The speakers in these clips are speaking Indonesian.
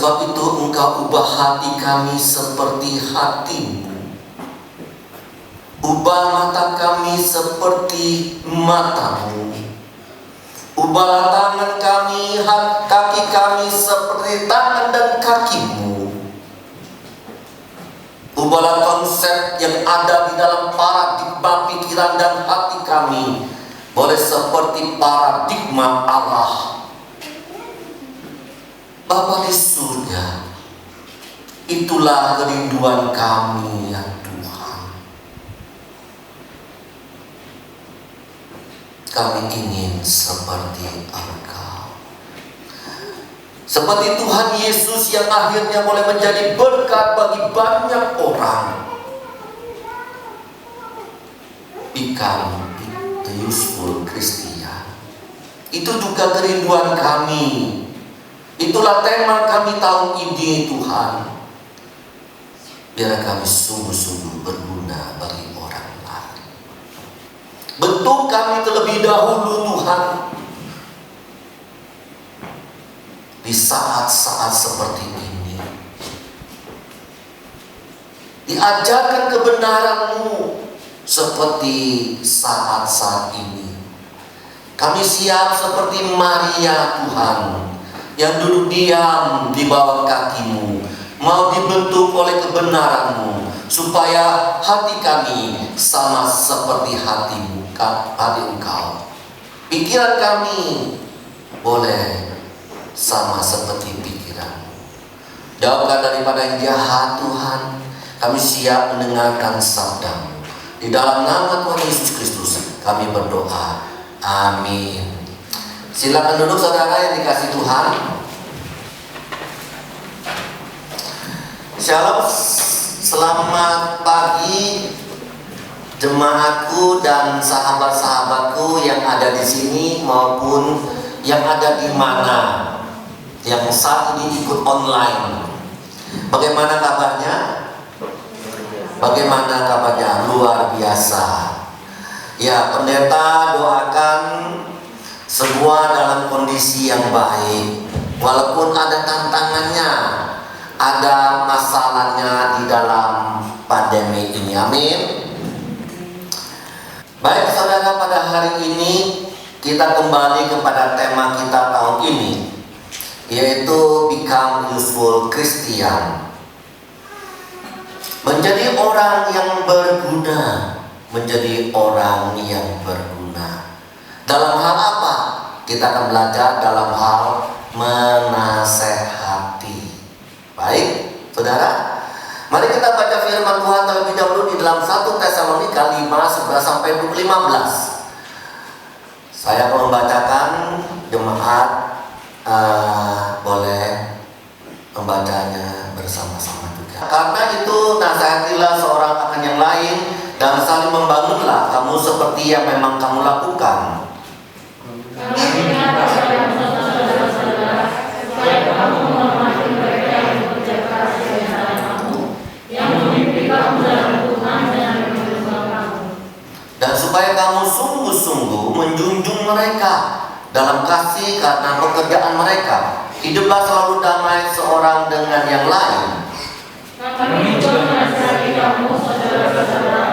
Sebab itu Engkau ubah hati kami seperti hati-Mu. Ubah mata kami seperti mata-Mu. Ubahlah tangan kami, kaki kami seperti tangan dan kaki-Mu. Ubahlah konsep yang ada di dalam paradigma pikiran dan hati kami boleh seperti paradigma Allah. Bapa di surga, itulah kerinduan kami ya Tuhan. Kami ingin seperti Engkau. Seperti Tuhan Yesus yang akhirnya boleh menjadi berkat bagi banyak orang. Become the useful Christian. Itu juga kerinduan kami. Itulah tema kami tahun ini Tuhan. Biar kami sungguh-sungguh berguna bagi orang lain. Bentuk kami terlebih dahulu Tuhan. Di saat-saat seperti ini. Diajarkan kebenaran-Mu seperti saat-saat ini. Kami siap seperti Maria Tuhan, yang duduk diam di bawah kaki-Mu, mau dibentuk oleh kebenaran-Mu, supaya hati kami sama seperti hati-Mu, hati Engkau. Pikiran kami boleh sama seperti pikiran-Mu. Jauhkan daripada yang jahat Tuhan. Kami siap mendengarkan sabda-Mu. Di dalam nama Tuhan Yesus Kristus kami berdoa. Amin. Silakan duduk saudara yang dikasih Tuhan. Shalom, selamat pagi jemaatku dan sahabat-sahabatku yang ada di sini maupun yang ada di mana, yang saat ini ikut online. Bagaimana kabarnya? Bagaimana kabarnya? Luar biasa. Ya, pendeta doakan semua dalam kondisi yang baik, walaupun ada tantangannya, ada masalahnya di dalam pandemi ini. Amin. Baik saudara, pada hari ini kita kembali kepada tema kita tahun ini, yaitu Become Useful Christian. Menjadi orang yang berguna, menjadi orang yang berguna. Dalam hal apa? Kita akan belajar dalam hal menasehati. Baik, saudara, mari kita baca firman Tuhan terlebih dahulu di dalam 1 Tesalonika 5:11-15. Saya akan membacakan, jemaat boleh membacanya bersama-sama juga. Karena itu nasihatilah seorang akan yang lain dan saling membangunlah kamu seperti yang memang kamu lakukan. Dan supaya kamu sungguh-sungguh menjunjung mereka dalam kasih karena pekerjaan mereka. Hiduplah selalu damai seorang dengan yang lain. Kami juga menasihati kamu, saudara-saudara,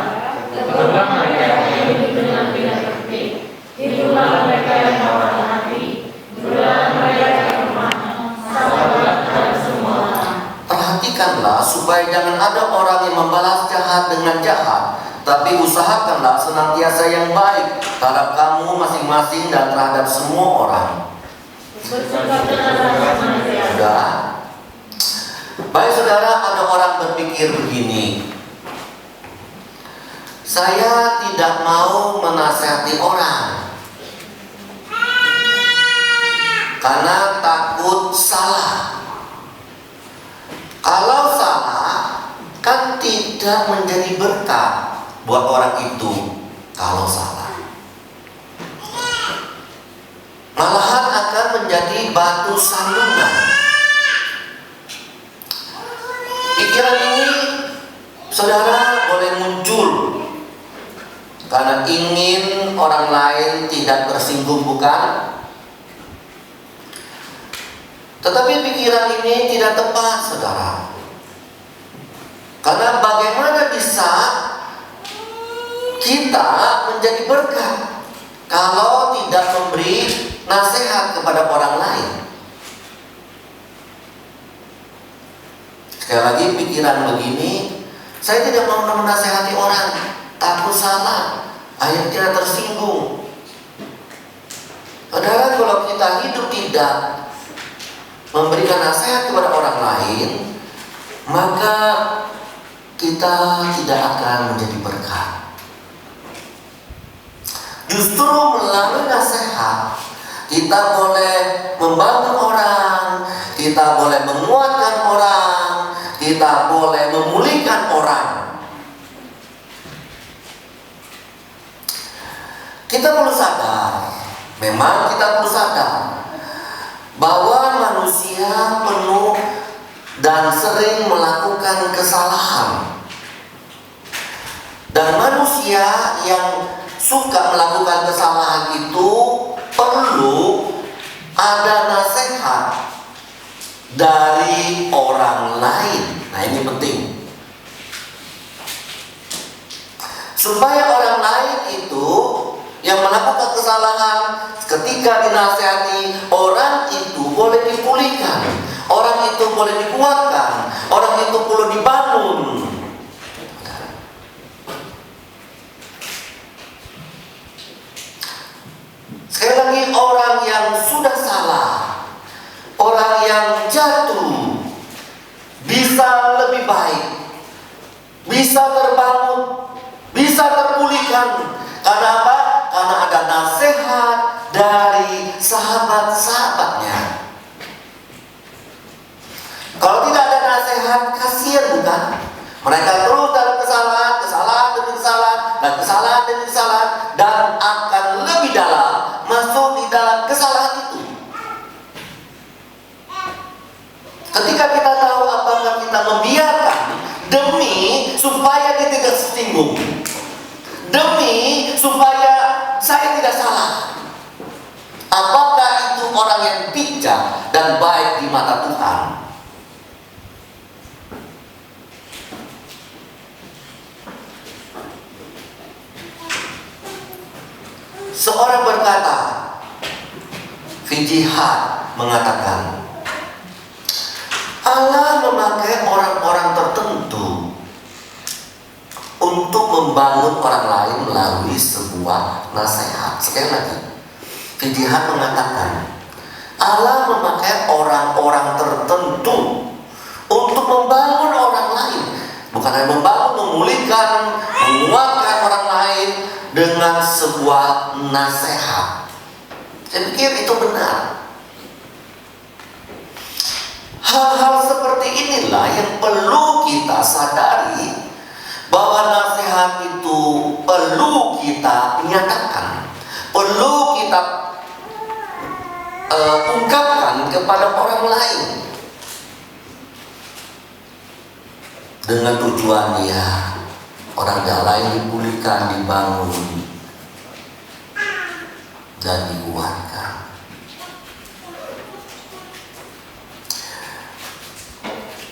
tetaplah mereka yang hidup dengan tidak tertib. Hiduplah mereka yang murah hati, berilah mereka yang lemah, sabarlah terhadap semua orang. Perhatikanlah supaya jangan ada orang yang membalas jahat dengan jahat, tapi usahakanlah senantiasa yang baik terhadap kamu masing-masing dan terhadap semua orang. Sudah. Baik saudara, ada orang berpikir begini, saya tidak mau menasihati orang karena takut salah. Kalau salah kan tidak menjadi berkat buat orang itu. Kalau salah, malahan akan menjadi batu sandungan. Pikiran ini saudara boleh muncul karena ingin orang lain tidak tersinggung, bukan? Tetapi pikiran ini tidak tepat, saudara. Karena bagaimana bisa kita menjadi berkat kalau tidak memberi nasihat kepada orang lain? Sekali lagi, pikiran begini, saya tidak mau menasehati orang, takut salah, akhirnya tersinggung. Padahal kalau kita hidup tidak memberikan nasihat kepada orang lain, maka kita tidak akan menjadi berkat. Justru melalui nasihat kita boleh membangun orang, kita boleh menguatkan orang, kita boleh memulihkan orang. Kita perlu sadar, memang kita perlu sadar bahwa manusia penuh dan sering melakukan kesalahan. Dan manusia yang suka melakukan kesalahan itu perlu ada nasihat dari orang lain. Nah, ini penting. Supaya orang lain itu yang melakukan kesalahan, ketika dinasihati, orang itu boleh dipulihkan, orang itu boleh dikuatkan, orang itu perlu dibangun. Sekali lagi, orang yang sudah salah, orang yang jatuh, bisa lebih baik, bisa terbangun, bisa terpulihkan. Karena apa? Karena ada nasihat dari sahabat-sahabatnya. Kalau tidak ada nasihat, kasihan bukan? Mereka terus dalam kesalahan, kesalahan demi kesalahan, dan kesalahan demi kesalahan, dan akan lebih dalam masuk di dalam kesalahan itu. Ketika kita tahu, apakah kita membiarkan demi supaya dia tidak tersinggung, demi supaya saya tidak salah? Apakah itu orang yang bijak dan baik di mata Tuhan? Seorang berkata, Fijihad mengatakan, Allah memakai orang-orang tertentu untuk membangun orang lain melalui sebuah nasihat. Sekali lagi, Fijihad mengatakan, Allah memakai orang-orang tertentu untuk membangun orang lain. Bukan hanya membangun, memulihkan, menguatkan orang lain dengan sebuah nasihat. Saya pikir itu benar. Hal-hal seperti inilah yang perlu kita sadari, bahwa nasihat itu perlu kita nyatakan, perlu kita ungkapkan kepada orang lain, dengan tujuan ya orang lain dipulihkan, dibangun, dan dikuatkan.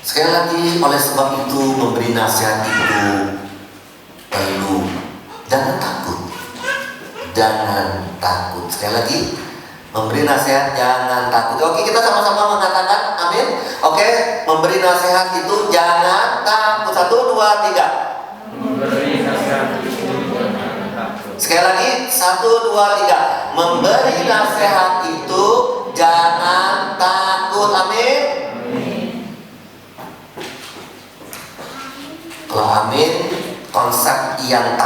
Sekali lagi, oleh sebab itu memberi nasihat itu perlu. Jangan takut, jangan takut. Sekali lagi, memberi nasihat jangan takut. Oke, kita sama-sama mengatakan amin. Oke, memberi nasihat itu jangan takut. 1, 2, 3. Memberi nasihat itu jangan takut. Sekali lagi, 1, 2, 3. Memberi nasihat itu jangan takut. Amin. Kalau amin, konsep yang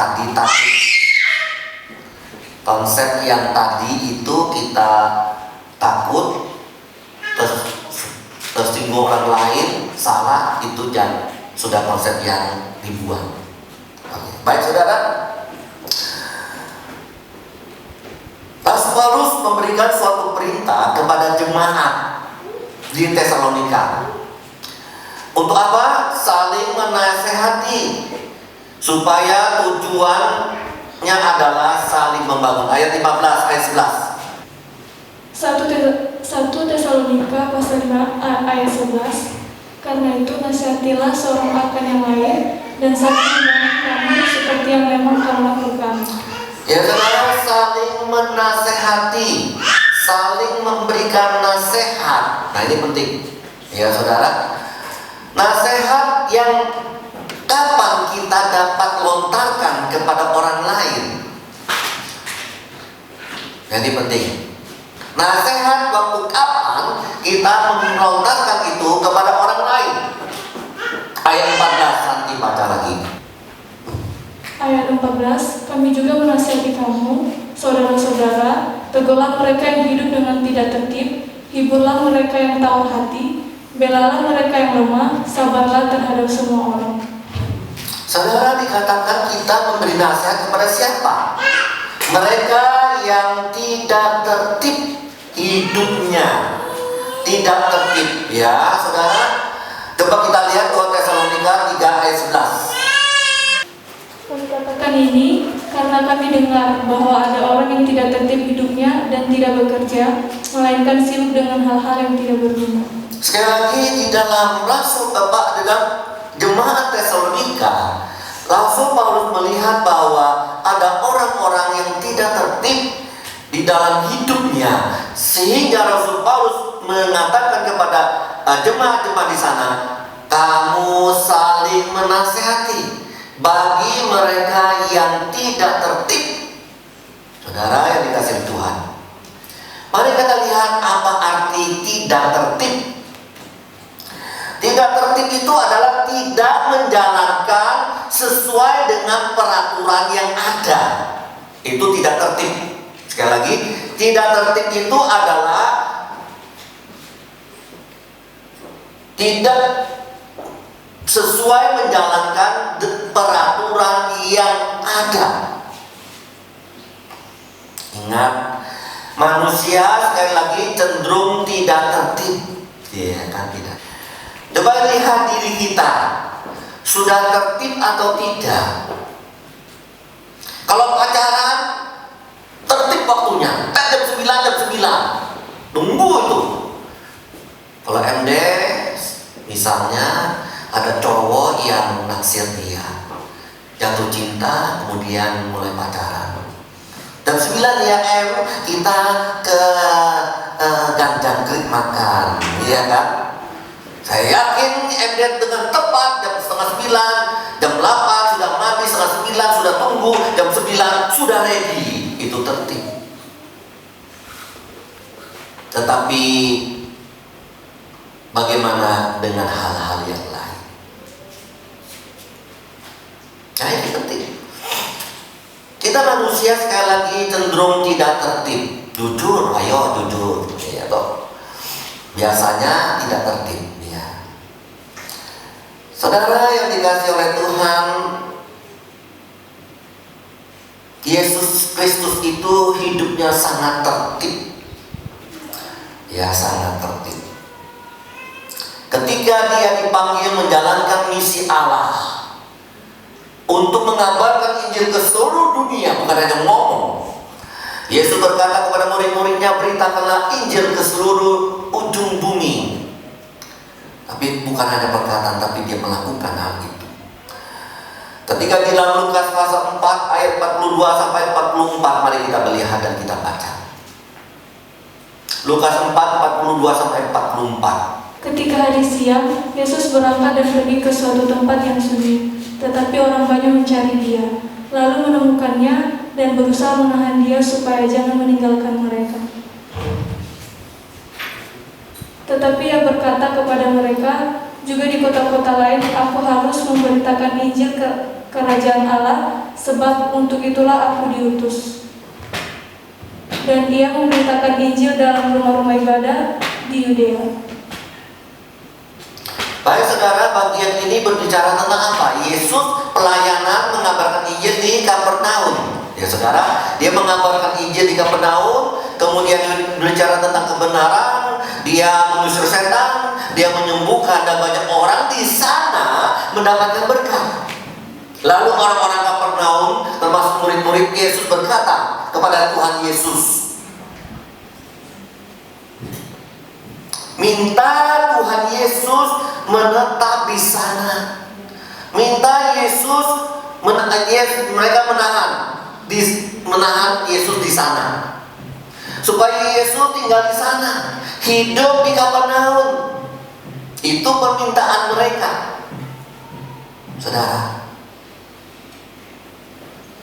tadi itu kita takut, tersinggung orang lain, salah, itu sudah konsep yang dibuang. Baik saudara, Rasul Paulus memberikan suatu perintah kepada jemaat di Tesalonika. Untuk apa? Saling menasehati, supaya tujuannya adalah saling membangun. Ayat 15, ayat 11. 1 Tesalonika pasal 5 ayat 11. Karena itu nasihatilah seorang akan yang lain dan saling membangun kamu seperti yang memang kamu lakukan. Ya saudara, saling menasehati, saling memberikan nasihat. Nah ini penting. Ya saudara, nasihat yang kapan kita dapat lontarkan kepada orang lain. Jadi penting. Nasihat waktu kapan kita melontarkan itu kepada orang lain. Ayat 14 nanti baca lagi. Ayat 14, kami juga menasihati kamu, saudara-saudara, tegurlah mereka yang hidup dengan tidak tertib, hiburlah mereka yang tahu hati, belalah mereka yang lemah, sabarlah terhadap semua orang. Saudara, dikatakan kita memberi nasihat kepada siapa? Mereka yang tidak tertib hidupnya, tidak tertib. Ya, saudara. Coba kita lihat 2 Tesalonika 3 ayat 11. Kami katakan ini karena kami dengar bahwa ada orang yang tidak tertib hidupnya dan tidak bekerja, melainkan sibuk dengan hal-hal yang tidak berguna. Sekali lagi di dalam dalam jemaat Tesalonika, Rasul Paulus melihat bahwa ada orang-orang yang tidak tertib di dalam hidupnya, sehingga Rasul Paulus mengatakan kepada jemaat-jemaat di sana, kamu saling menasihati bagi mereka yang tidak tertib. Saudara yang dikasihi Tuhan, mari kita lihat apa arti tidak tertib. Tidak tertib itu adalah tidak menjalankan sesuai dengan peraturan yang ada. Itu tidak tertib. Sekali lagi, tidak tertib itu adalah tidak sesuai menjalankan peraturan yang ada. Ingat, manusia sekali lagi cenderung tidak tertib. Ya kan, tidak. Coba lihat diri kita, sudah tertib atau tidak? Kalau pacaran, tertib waktunya, jam 9, tunggu itu. Kalau MD, misalnya ada cowok yang naksir dia, jatuh cinta, kemudian mulai pacaran. Jam 9 ya kita ke Gang Jangkrik makan, iya kan? Saya yakin MD dengan tepat jam setengah 9, jam 8 sudah mandi, setengah 9 sudah tunggu, jam 9 sudah ready. Itu tertib. Tetapi bagaimana dengan hal-hal yang lain? Nah ini penting. Kita manusia sekali lagi cenderung tidak tertib. Jujur, ayo jujur. Ya, toh. Biasanya tidak tertib. Ya. Saudara yang dikasihi oleh Tuhan, Yesus Kristus itu hidupnya sangat tertib. Ya, sangat tertib. Ketika dia dipanggil menjalankan misi Allah untuk mengabarkan Injil ke seluruh dunia, bukan hanya ngomong. Yesus berkata kepada murid-muridnya, beritakanlah Injil ke seluruh ujung bumi. Tapi bukan hanya perkataan, tapi dia melakukan hal itu. Ketika di dalam Lukas pasal 4 ayat 42 sampai 44, mari kita melihat dan kita baca. Lukas 4, 42 sampai 44. Ketika hari siang, Yesus berangkat dan pergi ke suatu tempat yang sunyi, tetapi orang banyak mencari dia, lalu menemukannya dan berusaha menahan dia supaya jangan meninggalkan mereka. Tetapi ia berkata kepada mereka, juga di kota-kota lain aku harus memberitakan Injil ke kerajaan Allah, sebab untuk itulah aku diutus. Dan ia memberitakan Injil dalam rumah-rumah ibadah di Yudea. Baik saudara, bagian ini berbicara tentang apa? Yesus pelayanan mengabarkan Injil di Kapernaum. Ya saudara, dia mengabarkan Injil di Kapernaum, kemudian berbicara tentang kebenaran, dia mengusir setan, dia menyembuhkan, dan banyak orang di sana mendapatkan berkat. Lalu orang-orang Kapernaum, termasuk murid-murid Yesus, berkata kepada Tuhan Yesus, minta Tuhan Yesus menetap di sana. Minta mereka menahan Yesus di sana, supaya Yesus tinggal di sana, hidup di Kapernaum. Itu permintaan mereka, saudara,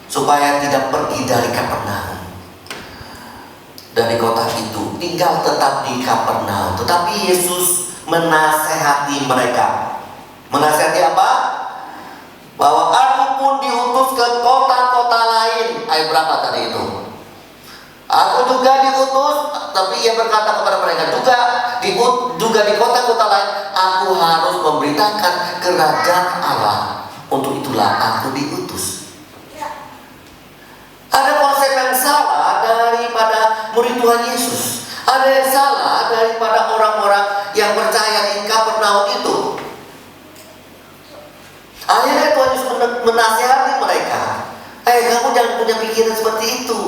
supaya tidak pergi dari Kapernaum, dari kota itu, tinggal tetap di Kapernaum. Tetapi Yesus menasehati mereka. Menasehati apa? Bahwa aku pun diutus ke kota-kota lain. Ayat berapa tadi itu? Aku juga diutus, tapi ia berkata kepada mereka juga di kota-kota lain aku harus memberitakan kerajaan Allah. Untuk itulah aku diutus. Ada konsep yang salah daripada murid Tuhan Yesus. Ada yang salah daripada orang-orang yang percaya di Kapernaum itu. Akhirnya Tuhan Yesus menasihati mereka. Kamu jangan punya pikiran seperti itu.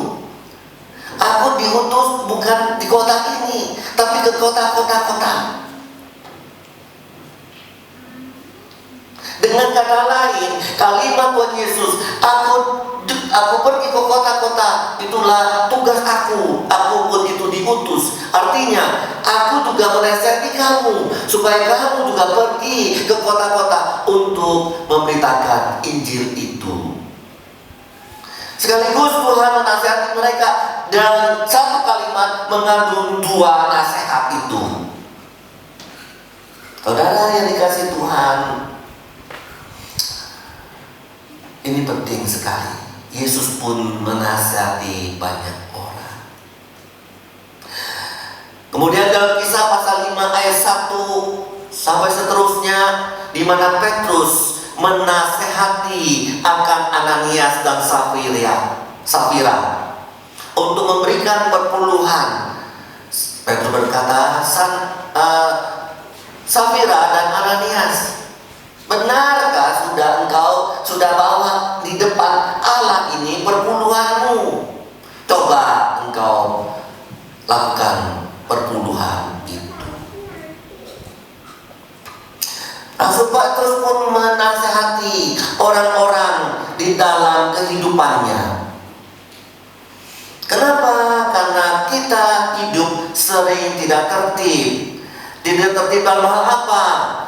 Aku diutus bukan di kota ini, tapi ke kota-kota. Dengan kata lain, kalimat Tuhan Yesus, aku pergi ke kota-kota, itulah tugas aku. Aku pun itu diutus. Artinya, aku juga menasihati kamu supaya kamu juga pergi ke kota-kota untuk memberitakan Injil itu. Sekaligus Tuhan menasihati mereka dalam satu kalimat mengandung dua nasihat itu. Saudara yang dikasih Tuhan, ini penting sekali. Yesus pun menasihati banyak orang. Kemudian dalam Kisah pasal 5 ayat 1 sampai seterusnya, di mana Petrus menasehati akan Ananias dan Safira untuk memberikan perpuluhan. Petrus berkata, Safira dan Ananias, benarkah engkau sudah bawa di depan Allah ini perpuluhanmu? Coba engkau lakukan perpuluhan itu. Rasul Petrus pun menasihati orang-orang di dalam kehidupannya. Kenapa? Karena kita hidup sering tidak tertib. Tidak tertib dalam hal apa?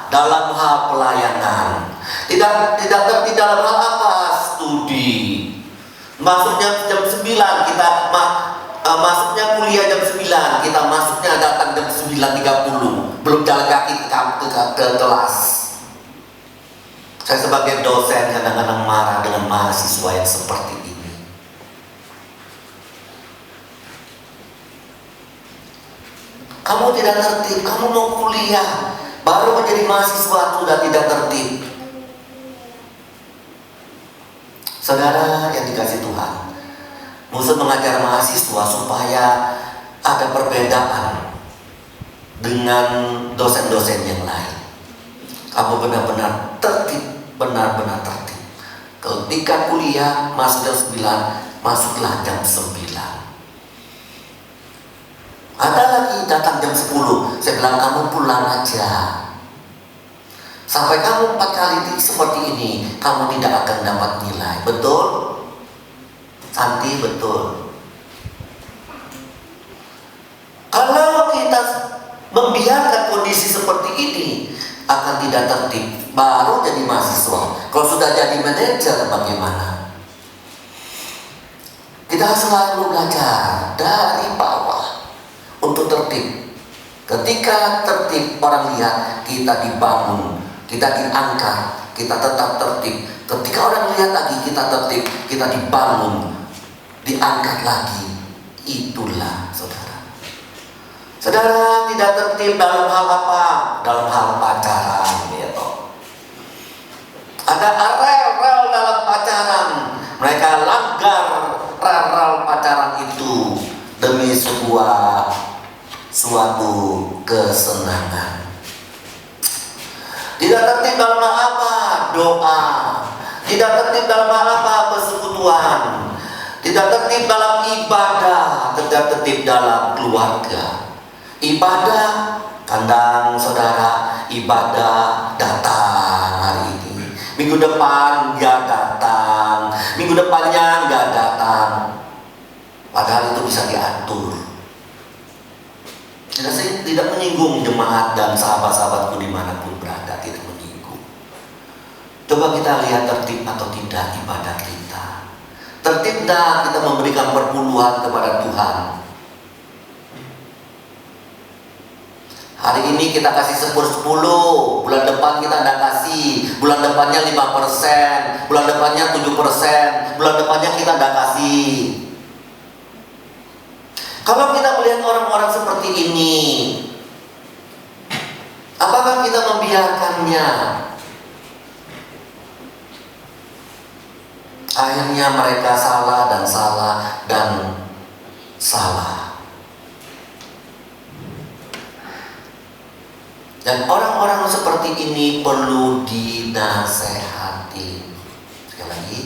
Dalam hal pelayanan. Tidak tertib dalam hal apa? Studi. Masuknya jam 9 kita masuknya kuliah jam 9, kita masuknya datang jam 9.30, belum jalan kaki ke kelas. Saya sebagai dosen kadang-kadang marah dengan mahasiswa yang seperti ini. Kamu tidak tertib, kamu mau kuliah, baru menjadi mahasiswa sudah tidak tertib. Saudara yang dikasih Tuhan, Musa mengajar mahasiswa supaya ada perbedaan dengan dosen-dosen yang lain. Kamu benar-benar tertib, benar-benar tertib. Ketika kuliah masuk jam 9, masuklah jam 9. Ada lagi datang jam 10, saya bilang kamu pulang aja. Sampai kamu 4 kali seperti ini, kamu tidak akan dapat nilai. Betul? Santi, betul. Kalau kita membiarkan kondisi seperti ini, akan tidak tertib. Baru jadi mahasiswa, kalau sudah jadi manajer bagaimana? Kita selalu belajar dari bawah untuk tertib. Ketika tertib, orang lihat kita dibangun, kita diangkat, kita tetap tertib. Ketika orang lihat lagi kita tertib, kita dibangun, diangkat lagi. Itulah saudara. Saudara tidak tertib dalam hal apa? Dalam hal pacaran, ya toh. Ada rel-rel dalam pacaran. Mereka langgar rel-rel pacaran itu demi suatu kesenangan. Tidak tertib dalam hal apa? Doa. Tidak tertib dalam hal apa? Persekutuan. Tidak tertib dalam ibadah. Tidak tertib dalam keluarga. Ibadah kandang saudara ibadah datang hari ini, minggu depan nggak datang, minggu depannya nggak datang. Padahal itu bisa diatur. Tidak menyinggung jemaat dan sahabat-sahabatku dimanapun berada, tidak menyinggung. Coba kita lihat tertib atau tidak ibadah kita. Tertib tak kita memberikan perpuluhan kepada Tuhan. Hari ini kita kasih 10, bulan depan kita tidak kasih, bulan depannya 5%, bulan depannya 7%, bulan depannya kita tidak kasih. Kalau kita melihat orang-orang seperti ini, apakah kita membiarkannya? Akhirnya mereka salah dan salah dan salah. Dan orang-orang seperti ini perlu dinasehati. Sekali lagi,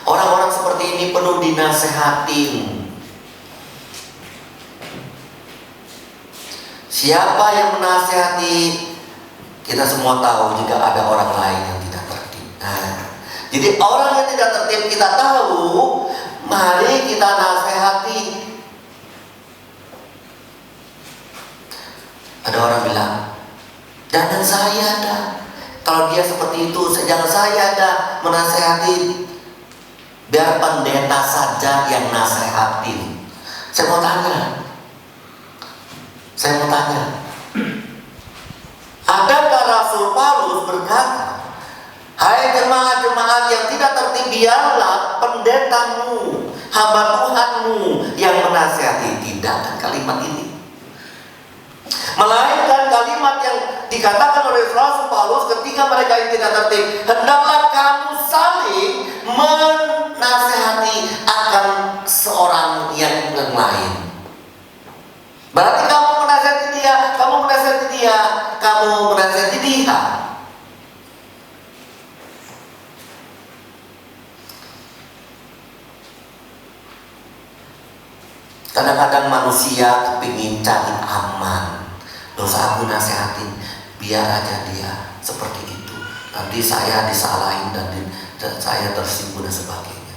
orang-orang seperti ini perlu dinasehatin. Siapa yang menasehati? Kita semua tahu jika ada orang lain yang tidak tertib. Jadi orang yang tidak tertib kita tahu, mari kita nasehati. Ada orang bilang, jangan saya dah. Kalau dia seperti itu, jangan saya dah menasehati. Biar pendeta saja yang nasehatin. Saya mau tanya, adakah Rasul Paulus berkata, hai jemaat-jemaat yang tidak tertib, biarlah pendetamu, hamba Tuhanmu yang menasehati? Tidak kan kalimat ini, melainkan kalimat yang dikatakan oleh Rasul Paulus ketika mereka yang tidak tertib, hendaklah kamu saling menasehati akan seorang yang lain. Berarti kamu menasihati dia, kamu menasihati dia, kamu menasihati dia. Kadang-kadang manusia kepingin cari aman. Dosa aku nasihatin, biar aja dia seperti itu. Nanti saya disalahin dan saya tersinggung dan sebagainya.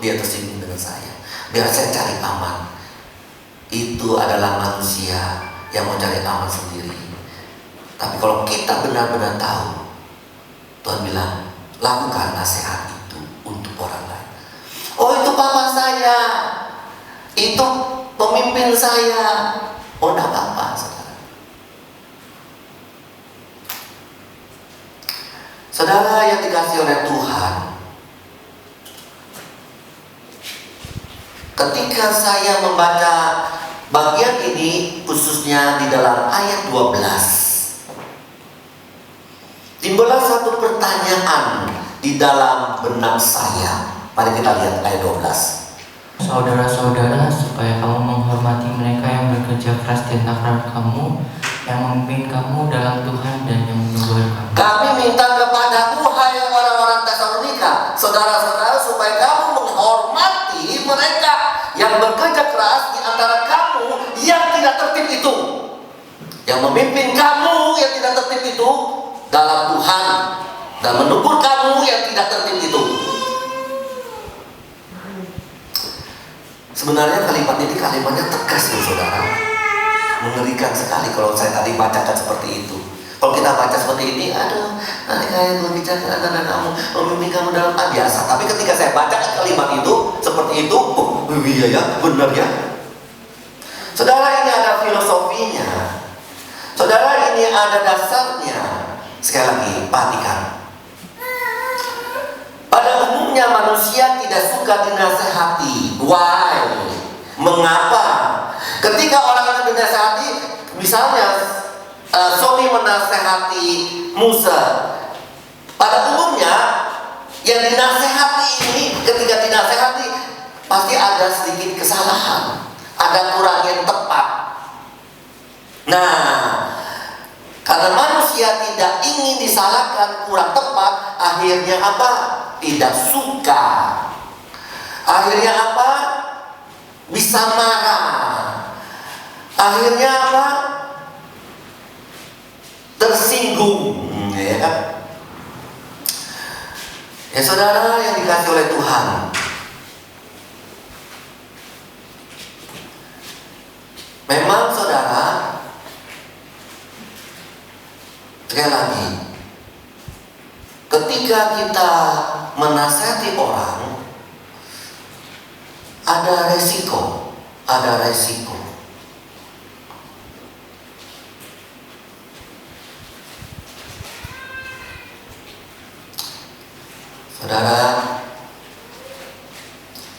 Dia tersinggung dengan saya. Biar saya cari aman. Itu adalah manusia yang mau cari aman sendiri. Tapi kalau kita benar-benar tahu, Tuhan bilang, lakukan nasihat itu untuk orang lain. Oh, itu papa saya, itu pemimpin saya. Oh, enggak apa-apa, saudara. Saudara yang dikasih oleh Tuhan, ketika saya membaca bagian ini, khususnya di dalam ayat 12, timbullah satu pertanyaan di dalam benak saya. Mari kita lihat ayat 12. Saudara-saudara, supaya kamu menghormati mereka yang bekerja keras di antara kamu, yang memimpin kamu dalam Tuhan dan yang menegur kamu. Kami minta kepadamu, hai orang-orang Tesalonika, saudara-saudara, supaya kamu menghormati mereka yang bekerja keras di antara kamu yang tidak tertib itu, yang memimpin kamu yang tidak tertib itu dalam Tuhan, dan menegur kamu yang tidak tertib itu. Sebenarnya kalimat ini kalimatnya tegas loh saudara, mengerikan sekali kalau saya tadi bacakan seperti itu. Kalau kita baca seperti ini, aduh, nanti kayak berbicara dengan kamu, memimpin kamu dalam biasa. Tapi ketika saya bacakan kalimat itu seperti itu, oh iya ya, benar ya. Saudara, ini ada filosofinya. Saudara, ini ada dasarnya. Sekali lagi, perhatikan. Pada umumnya manusia tidak suka dinasehati. Why? Mengapa? Ketika orang itu dinasehati, misalnya Sony menasehati Musa, pada umumnya yang dinasehati ini, ketika dinasehati pasti ada sedikit kesalahan, ada kurang yang tepat. Nah, karena manusia tidak ingin disalahkan, kurang tepat, akhirnya apa? Tidak suka. Akhirnya apa? Bisa marah. Akhirnya apa? tersinggung, ya kan? Ya saudara yang dikasih oleh Tuhan, memang saudara, sekali lagi, ketika kita menasihati orang, ada resiko, ada resiko. Saudara,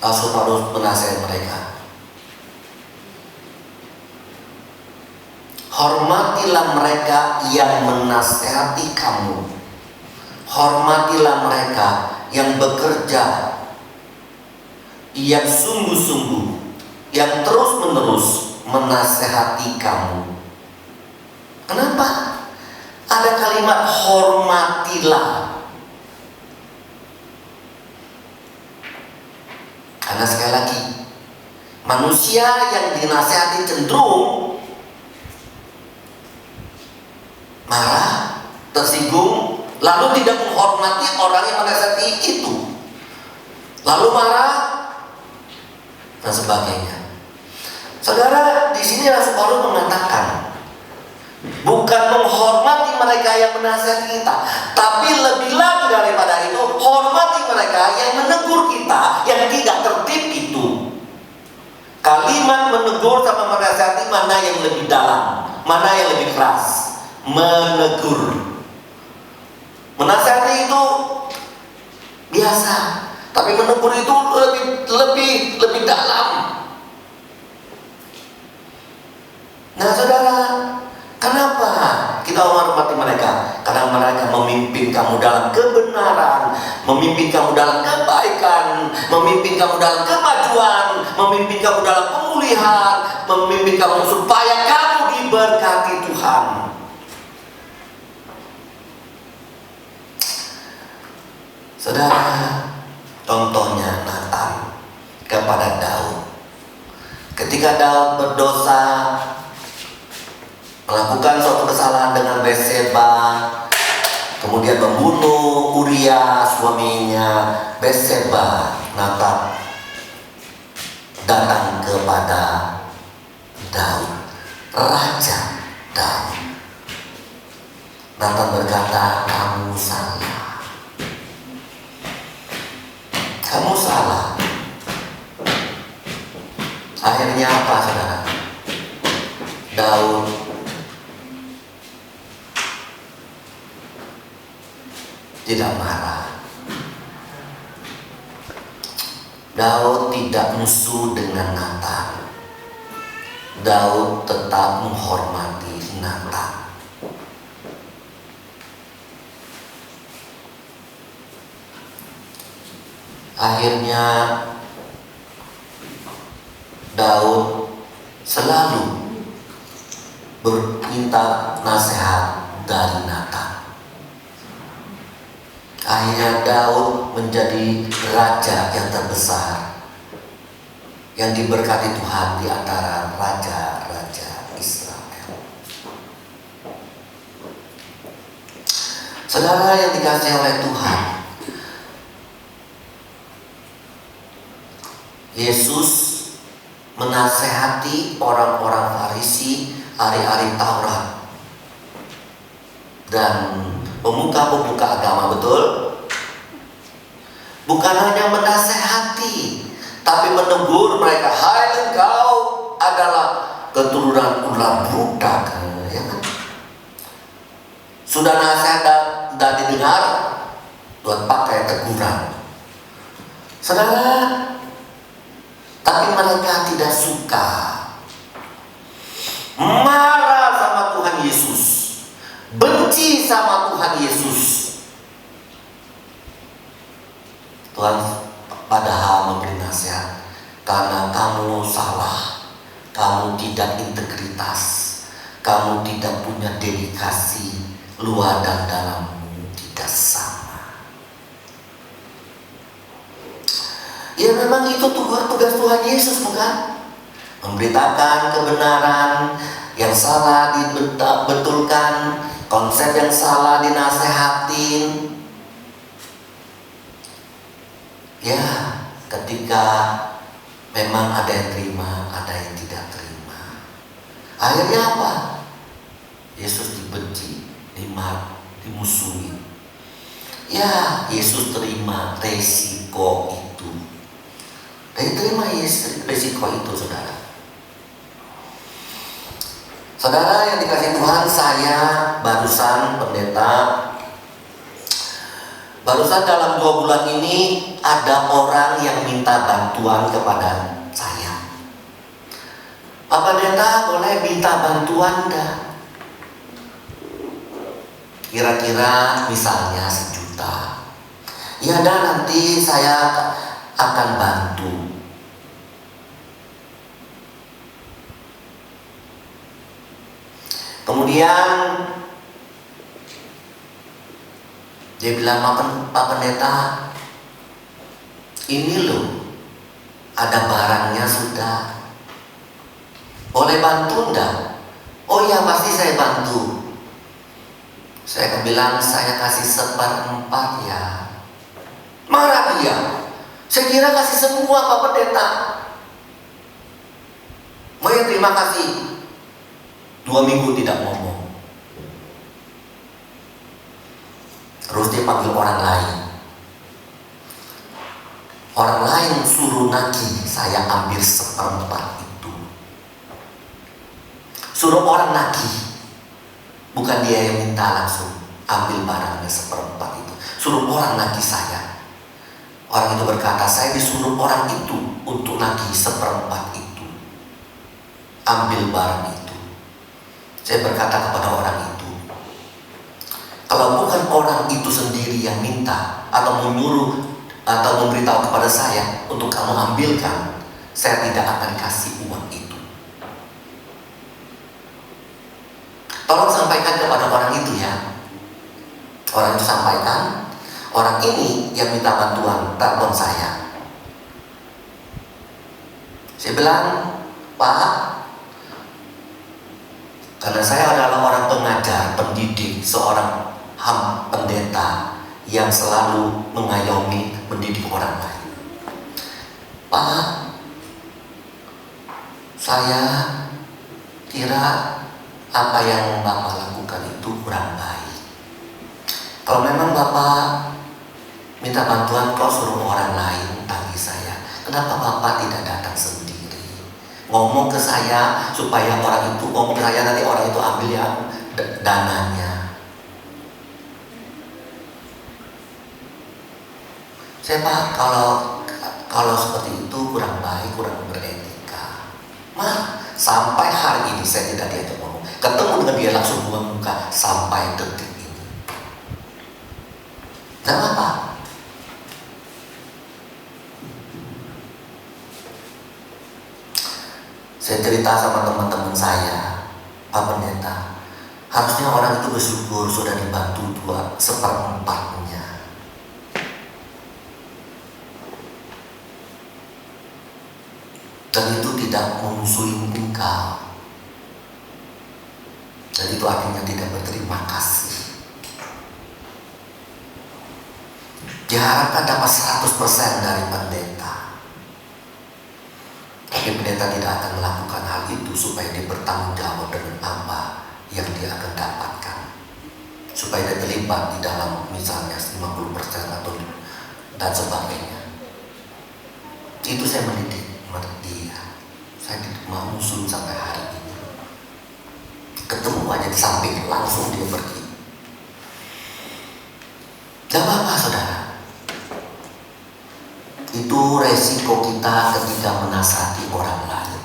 Rasul Paulus menasihati mereka. Hormatilah mereka yang menasihati kamu. Hormatilah mereka yang bekerja, yang sungguh-sungguh, yang terus-menerus menasihati kamu. Kenapa? Ada kalimat hormatilah. Karena sekali lagi, manusia yang dinasihati cenderung marah, tersinggung, lalu tidak menghormati orang yang menasihati itu, lalu marah dan sebagainya. Saudara, di sini Rasul Paulus mengatakan, bukan menghormati mereka yang menasihati kita, tapi lebih lagi daripada itu, hormati mereka yang menegur kita, yang tidak tertib itu. Kalimat menegur sama menasihati mana yang lebih dalam, mana yang lebih keras? Menegur. Menasihati itu biasa, tapi menegur itu lebih dalam. Nah saudara, kenapa kita menghormati mereka? Karena mereka memimpin kamu dalam kebenaran, memimpin kamu dalam kebaikan, memimpin kamu dalam kemajuan, memimpin kamu dalam pemulihan, memimpin kamu supaya kamu diberkati Tuhan. Saudara, contohnya Nathan kepada Daud. Ketika Daud berdosa, melakukan suatu kesalahan dengan Batseba, kemudian membunuh Uria suaminya Batseba, Nathan datang kepada Daud, Raja Daud. Nathan berkata, kamu salah. Kamu salah. Akhirnya apa saudara? Daud tidak marah. Daud tidak musuh dengan Nathan. Daud tetap menghormati Nathan. Akhirnya Daud selalu berminta nasihat dari Nathan. Akhirnya Daud menjadi raja yang terbesar, yang diberkati Tuhan di antara raja-raja Israel. Saudara yang dikasihi oleh Tuhan, Yesus menasehati orang-orang Farisi, ahli-ahli Taurat dan pemuka-pemuka agama, betul? Bukan hanya menasehati, tapi menegur mereka. Hai, engkau adalah keturunan ular budak, ya kan? Sudah nasihat dan didengar, buat pakai teguran. Saudara, tapi mereka tidak suka, marah sama Tuhan Yesus, benci sama Tuhan Yesus. Tuhan padahal memberi nasihat, karena kamu salah, kamu tidak integritas, kamu tidak punya dedikasi, luar dan dalammu tidak sama. Ya memang itu tugas Tuhan Yesus, bukan? Memberitakan kebenaran, yang salah dibetulkan, konsep yang salah dinasehatin. Ya, ketika memang ada yang terima, ada yang tidak terima. Akhirnya apa? Yesus dibenci, dimusuhi. Ya, Yesus terima resiko itu. Terima Yesus resiko itu, saudara. Saudara yang dikasihi Tuhan, saya barusan pendeta, barusan dalam 2 bulan ini ada orang yang minta bantuan kepada saya. Pak Pendeta, boleh minta bantuan enggak? Kira-kira misalnya 1 juta. Ya dah, nanti saya akan bantu. Kemudian dia bilang, Pak Pendeta, ini loh, ada barangnya sudah. Boleh bantu enggak? Oh ya, pasti saya bantu. Saya bilang, saya kasih 1/4 ya. Marah dia. Saya kira kasih semua, Pak Pendeta. Oh ya, terima kasih. 2 minggu tidak ngomong. Terus dia panggil orang lain. Orang lain suruh nagih, saya ambil 1/4 itu. Suruh orang nagih. Bukan dia yang minta langsung ambil barangnya 1/4 itu. Suruh orang nagih saya. Orang itu berkata, saya disuruh orang itu untuk nagih 1/4 itu. Ambil barang itu. Saya berkata kepada orang itu, kalau bukan orang itu sendiri yang minta atau menyuruh atau memberitahu kepada saya untuk kamu ambilkan, saya tidak akan kasih uang itu. Tolong sampaikan kepada orang itu ya. Orang itu sampaikan, orang ini yang minta bantuan telepon saya. Saya bilang, Pak, karena saya adalah orang pengajar, pendidik, seorang pendeta yang selalu mengayomi, mendidik orang lain. Pak, saya kira apa yang Bapak lakukan itu kurang baik. Kalau memang Bapak minta bantuan, kau suruh orang lain bagi saya, kenapa Bapak tidak datang sendiri? Ngomong ke saya supaya orang itu ngomong ke saya, nanti orang itu ambil ya dananya. Saya, Pak, kalau seperti itu kurang baik, kurang beretika. Sampai hari ini saya tidak diajak ngomong. Ketemu dengan dia langsung buang muka sampai detik ini. Kenapa? Saya cerita sama teman-teman saya, Pak Pendeta, harusnya orang itu bersyukur sudah dibantu 1/4-nya. Dan itu tidak memusuhi engkau. Dan itu artinya tidak berterima kasih. Diharapkan dapat 100% dari pendeta. Tapi pendeta tidak akan melakukan hal itu supaya dia bertanggung jawab dengan apa yang dia akan dapatkan. Supaya dia terlibat di dalam misalnya 50% atau dan sebagainya. Itu saya mendidik dia. Saya tidak mau musuh sampai hari ini. Ketemu aja di samping, langsung dia pergi. Tidak apa-apa, saudara. Itu resiko kita ketika menasihati orang lain.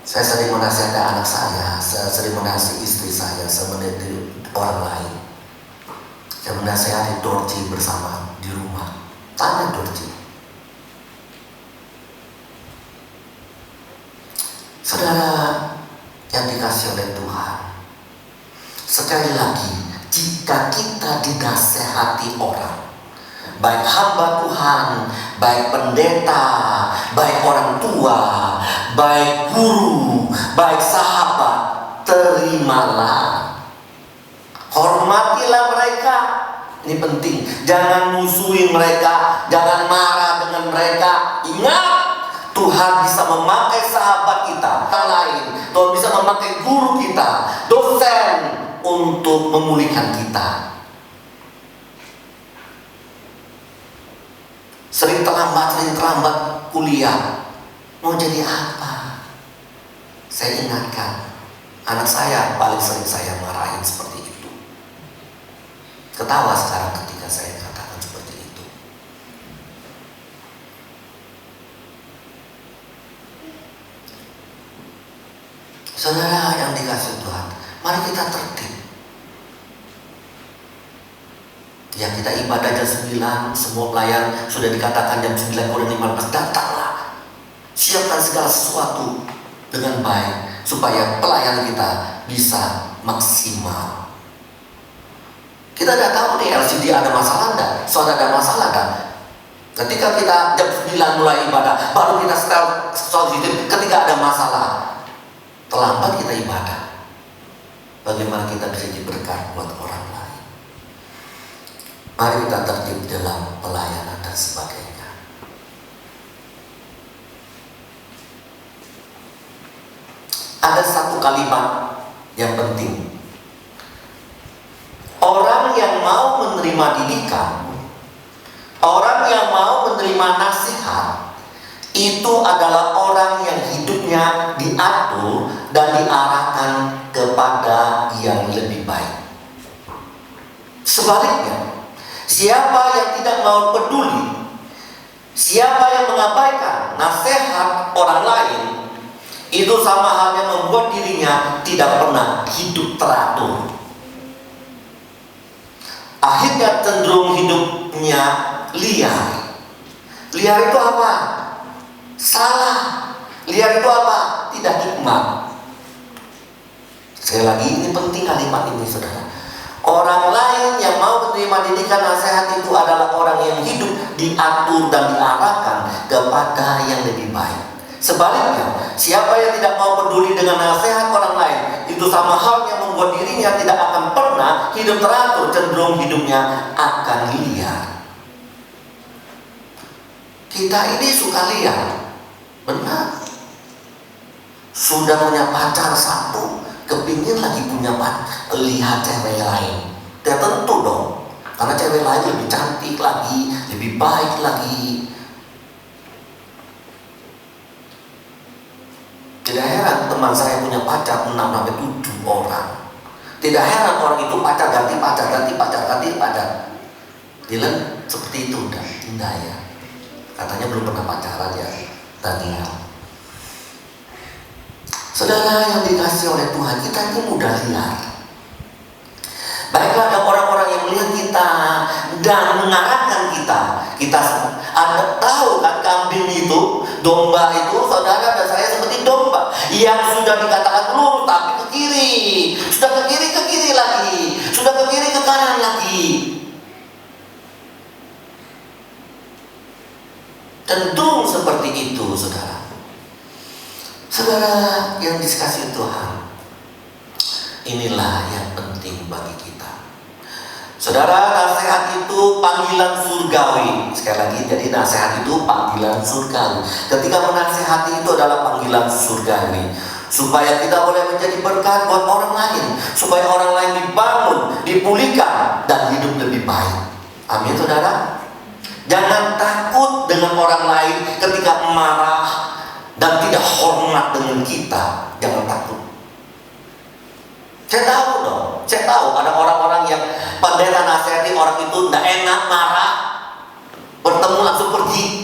Saya sering menasihati anak saya sering menasihati istri saya, menasihati orang lain. Saya menasihati Dorci bersama di rumah. Tanya Dorci. Saudara yang dikasih oleh Tuhan, sekali lagi, jika kita dinasehati orang, baik hamba Tuhan, baik pendeta, baik orang tua, baik guru, baik sahabat, terimalah. Kasihlah mereka. Ini penting. Jangan musuhin mereka, jangan marah dengan mereka. Ingat, Tuhan bisa memakai sahabat kita, orang lain. Tuhan bisa memakai guru kita, dosen, untuk memulihkan kita. Sering terlambat kuliah. Mau jadi apa? Saya ingatkan, anak saya paling sering saya marahin seperti itu. Ketawa sekarang ketika saya katakan seperti itu. Saudara yang dikasihi Tuhan, mari kita tertib. Ya, kita ibadah jam 9, semua pelayan sudah dikatakan jam 9:15, datanglah. Siapkan segala sesuatu dengan baik supaya pelayanan kita bisa maksimal. Kita tidak tahu nih LCD ada masalah enggak, saudara ada masalah enggak. Ketika kita jam 9 mulai ibadah, baru kita setel ketika ada masalah. Terlambat kita ibadah. Bagaimana kita bisa jadi berkat buat orang lain? Mari kita tertib dalam pelayanan dan sebagainya. Ada satu kalimat yang penting. Orang yang mau menerima didikan, orang yang mau menerima nasihat, itu adalah orang yang hidupnya diatur dan diarahkan kepada yang lebih baik. Sebaliknya, siapa yang tidak mau peduli, siapa yang mengabaikan nasihat orang lain, itu sama halnya membuat dirinya tidak pernah hidup teratur. Akhirnya cenderung hidupnya liar. Liar itu apa? Salah. Liar itu apa? Tidak hikmat. Sekali lagi, ini penting kalimat ini, saudara. Orang lain yang mau menerima didikan nasihat itu adalah orang yang hidup diatur dan diarahkan kepada yang lebih baik. Sebaliknya, siapa yang tidak mau peduli dengan nasihat orang lain, itu sama halnya membuat dirinya tidak akan pernah hidup teratur, cenderung hidupnya akan liar. Kita ini suka liar, benar. Sudah punya pacar satu, kepingin lagi punya lihat cewek lain. Ya tentu dong, karena cewek lain lebih cantik lagi, lebih baik lagi. Tidak heran teman saya punya pacar 6-7 orang. Tidak heran orang itu pacar ganti pacar, ganti pacar, ganti pacar. Dylan seperti itu udah indah ya. Katanya belum pernah pacaran ya, Daniel. Saudara yang dikasih oleh Tuhan, kita ini mudah liar. Baiklah, ada orang-orang yang melihat kita dan mengarahkan kita. Kita Anda tahu kan, kambing itu, domba itu, saudara dan saya seperti domba yang sudah dikatakan lurus tapi ke kiri, sudah ke kiri lagi, sudah ke kiri ke kanan lagi. Cenderung seperti itu, saudara. Saudara yang dikasihi Tuhan, inilah yang penting bagi kita. Saudara, nasihat itu panggilan surgawi. Sekali lagi, jadi nasihat itu panggilan surgawi. Ketika menasihati itu adalah panggilan surgawi, supaya kita boleh menjadi berkat buat orang lain, supaya orang lain dibangun, dipulihkan, dan hidup lebih baik. Amin, saudara. Jangan takut dengan orang lain ketika marah dan tidak hormat dengan kita. Jangan takut. Saya tahu dong, saya tahu ada orang-orang yang pendeta nasihati orang itu tidak enak, marah, bertemu langsung pergi.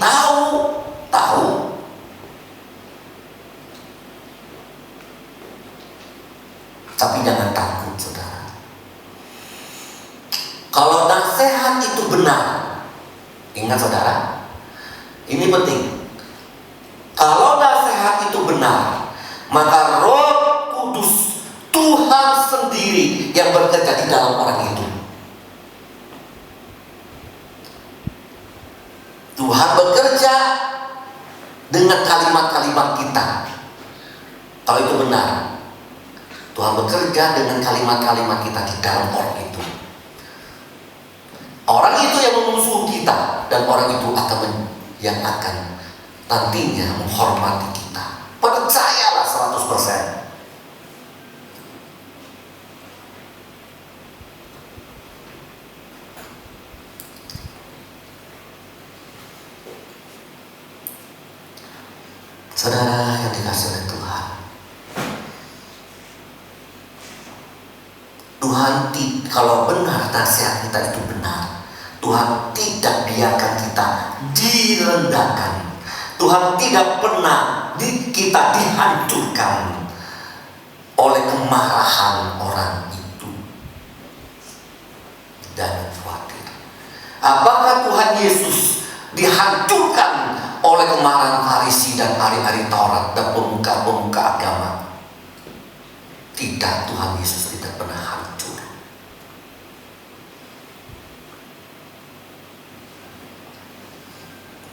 Tahu. Tapi jangan takut, saudara. Kalau nasihat itu benar, ingat saudara, ini penting. Kalau nasihat itu benar, maka Roh Kudus, Tuhan sendiri yang bekerja di dalam orang itu. Tuhan bekerja dengan kalimat-kalimat kita. Kalau itu benar, Tuhan bekerja dengan kalimat-kalimat kita di dalam orang itu. Orang itu yang memusuhi kita, dan orang itu yang akan nantinya menghormati kita. Percayalah 100%. Saudara yang dikasihi oleh Tuhan, kalau benar nasihat kita itu benar, Tuhan tidak biarkan kita direndahkan. Tuhan tidak pernah kita dihancurkan oleh kemarahan orang itu. Jangan khawatir. Apakah Tuhan Yesus dihancurkan oleh kemarahan Farisi dan ahli-ahli Taurat dan pemuka-pemuka agama? Tidak, Tuhan Yesus tidak pernah hancur.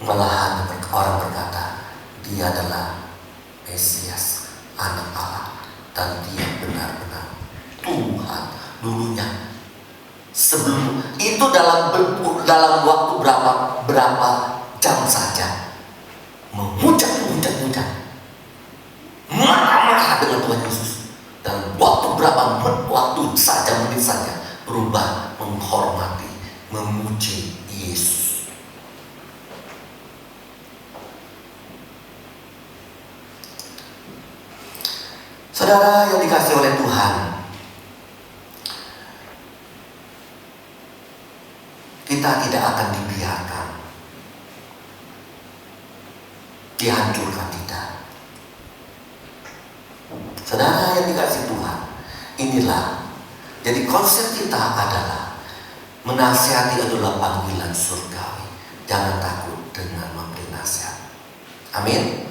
Malahan orang berkata, dia adalah Mesias, anak Allah, dan dia benar-benar Tuhan dulunya. Sebelum itu dalam waktu berapa jam saja memuja marah-marah dengan Tuhan Yesus. Dalam waktu saja, menit saja berubah menghormati, memuji Yesus. Saudara yang dikasihi oleh Tuhan, kita tidak akan dibiarkan dihancurkan, tidak. Saudara yang dikasihi Tuhan, inilah jadi konsep kita adalah menasihati adalah panggilan surgawi. Jangan takut dengan memberi nasihat. Amin.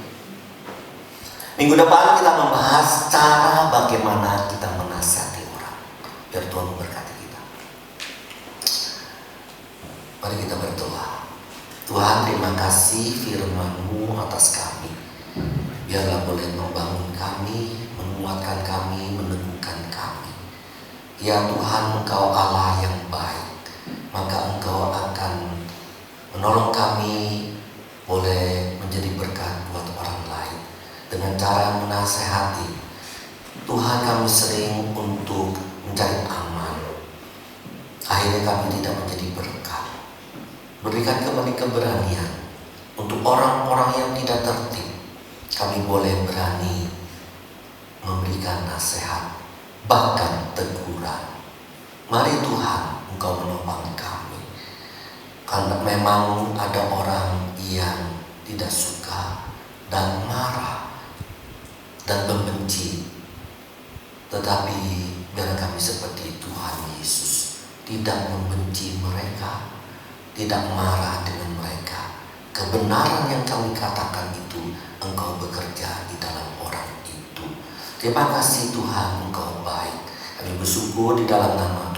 Minggu depan kita membahas cara bagaimana kita menasihati orang. Biar Tuhan memberkati kita. Mari kita berdoa. Tuhan, terima kasih firman-Mu atas kami. Biarlah boleh membangun kami, menguatkan kami, meneguhkan kami. Ya Tuhan, Engkau Allah yang baik, maka Engkau akan menolong kami boleh menjadi berkat buat orang lain dengan cara menasehati. Tuhan, kami sering untuk mencari aman, akhirnya kami tidak menjadi berkat. Berikan kami keberanian untuk orang-orang yang tidak tertib, kami boleh berani memberikan nasihat, bahkan teguran. Mari Tuhan, Engkau menopang kami, karena memang ada orang yang tidak suka dan marah dan membenci. Tetapi biar kami seperti Tuhan Yesus, tidak membenci mereka, tidak marah dengan mereka. Kebenaran yang kami katakan itu Engkau bekerja di dalam orang itu. Terima kasih Tuhan, Engkau baik. Kami bersyukur di dalam nama